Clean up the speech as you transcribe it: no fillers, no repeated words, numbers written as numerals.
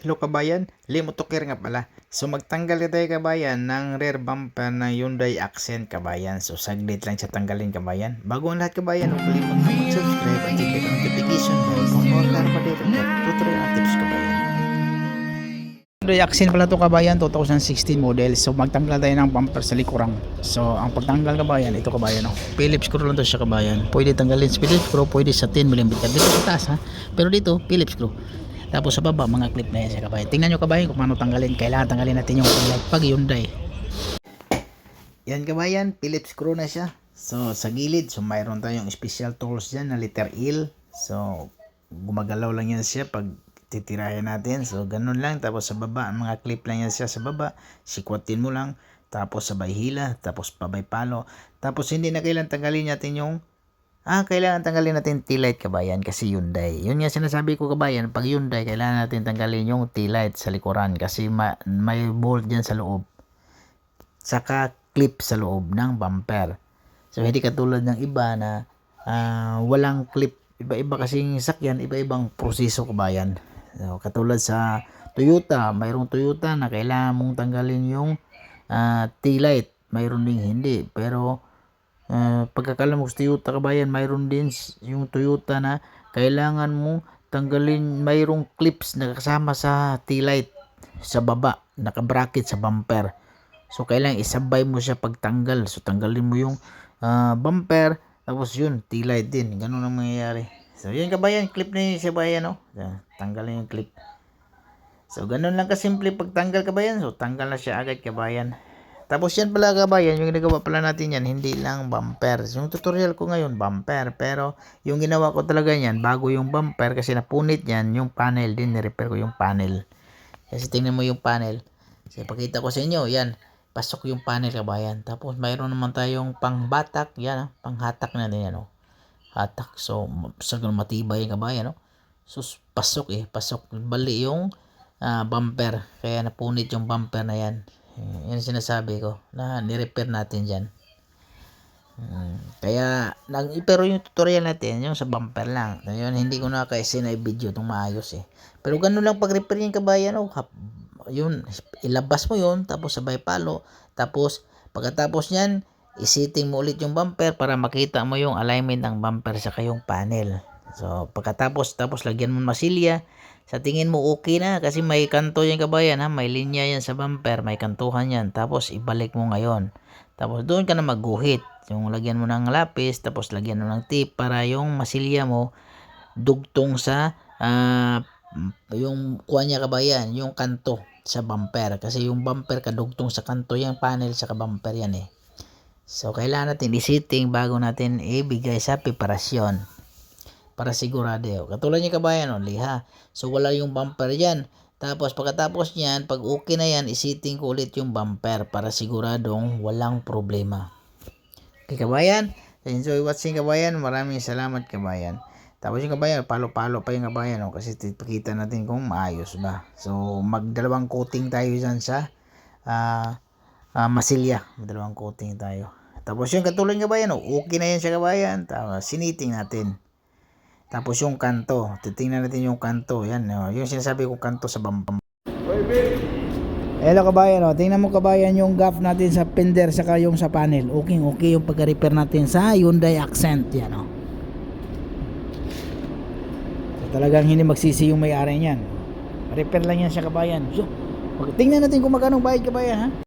Hello kabayan, Lim Utokir nga pala. So magtanggal ka tayo kabayan ng rear bumper ng Hyundai Accent kabayan. So saglit lang siya tanggalin kabayan. Bago ang lahat kabayan, huwag kalimut na mag-subscribe at i-click ang notification bell for more car update at tutorial and tips kabayan. Hyundai Accent pala to kabayan, 2016 model. So magtanggal tayo ng bumper sa likuran. So ang pagtanggal kabayan, ito kabayan. Phillips screw lang to siya kabayan. Pwede tanggalin sa Phillips screw, pwede sa 10mm. Dito sa taas ha. Pero dito, Phillips screw. Tapos sa baba, mga clip na yan siya kabayan. Tingnan nyo kabayan kung paano tanggalin. Kailangan tanggalin natin yung light pag Hyundai. Yan kabayan, Phillips screw na siya. So sa gilid, so mayroon tayong special tools dyan na letter L. So gumagalaw lang yan siya pag titirahin natin. So ganun lang. Tapos sa baba, mga clip lang yan siya sa baba. Sikwatin mo lang. Tapos sabay hila. Tapos pabay palo. Tapos hindi na kailangan tanggalin natin yung kailangan tanggalin natin taillight kabayan kasi Hyundai. Yun nga sinasabi ko kabayan, pag Hyundai kailangan natin tanggalin yung taillight sa likuran kasi may bolt dyan sa loob. Saka clip sa loob ng bumper. So hindi katulad ng iba na walang clip. Iba-iba kasing sakyan, iba-ibang proseso kabayan. So, katulad sa Toyota, mayroong Toyota na kailangan mong tanggalin yung taillight. Mayroon ding hindi. Pero pagkakalam mo sa Toyota kabayan, mayroon din yung Toyota na kailangan mong tanggalin, mayroong clips na kasama sa taillight sa baba, naka-bracket sa bumper. So kailangan isabay mo siya pagtanggal. So tanggalin mo yung bumper, tapos yun, taillight din. Ganun ang mangyayari. So yun kabayan, clip na yun siya bayan, no? Tanggalin yung clip. So ganun lang kasimple pagtanggal kabayan. So tanggal na siya agad kabayan. Tapos yan pala kabayan, yung ginagawa pala natin yan, hindi lang bumper. Yung tutorial ko ngayon, bumper. Pero yung ginawa ko talaga yan, bago yung bumper, kasi napunit yan, yung panel din, nirepair ko yung panel. Kasi tingnan mo yung panel. Kasi pakita ko sa inyo, yan, pasok yung panel kabayan. Tapos mayroon naman tayong pangbatak, yan, panghatak na din yan, hatak. So, matibay yung kabayan, So, pasok bali yung bumper. Kaya napunit yung bumper na yan. Yan sinasabi ko na ni-repair natin dyan. Kaya pero yung tutorial natin yung sa bumper lang. Ngayon hindi ko na kasi na video itong maayos Pero ganun lang pag-repair yung kabayan. Yun, ilabas mo yun, tapos sabay palo. Tapos pagkatapos nyan, isiting mo ulit yung bumper para makita mo yung alignment ng bumper sa kayong panel. So pagkatapos lagyan mo masilya. Sa tingin mo okay na kasi may kanto yan kabayan may linya yan sa bumper, may kantuhan yan. Tapos ibalik mo ngayon. Tapos doon ka na magguhit. Yung lagyan mo ng lapis, tapos lagyan mo ng tape para yung masilya mo dugtong sa yung kuha niya kabayan, yung kanto sa bumper. Kasi yung bumper kadugtong sa kanto, yung panel sa bumper yan So kailangan natin isiting bago natin ibigay sa preparasyon. Para sigurado katulad niya kabayan liha. So wala yung bumper yan. Tapos pagkatapos niyan, pag okay na yan, isiting ko ulit yung bumper para siguradong walang problema. Okay kabayan, enjoy watching kabayan. Maraming salamat kabayan. Tapos yung kabayan, palo-palo pa yung kabayan kasi pakita natin kung maayos ba. So magdalawang coating tayo dyan sa masilya. Magdalawang coating tayo. Tapos yung katulad ng kabayan okay na yan siya kabayan. Tapos siniting natin. Tapos yung kanto, titingnan natin yung kanto. Yan, yung sinasabi ko kanto sa bumper. Hello kabayan, tingnan mo kabayan yung gap natin sa fender saka yung sa panel. Okay yung pagka-repair natin sa Hyundai Accent. Yan, So, talagang hindi magsisi yung may-ari niyan. Repair lang yan sa kabayan. So, tingnan natin kung magkano bayad kabayan, ha?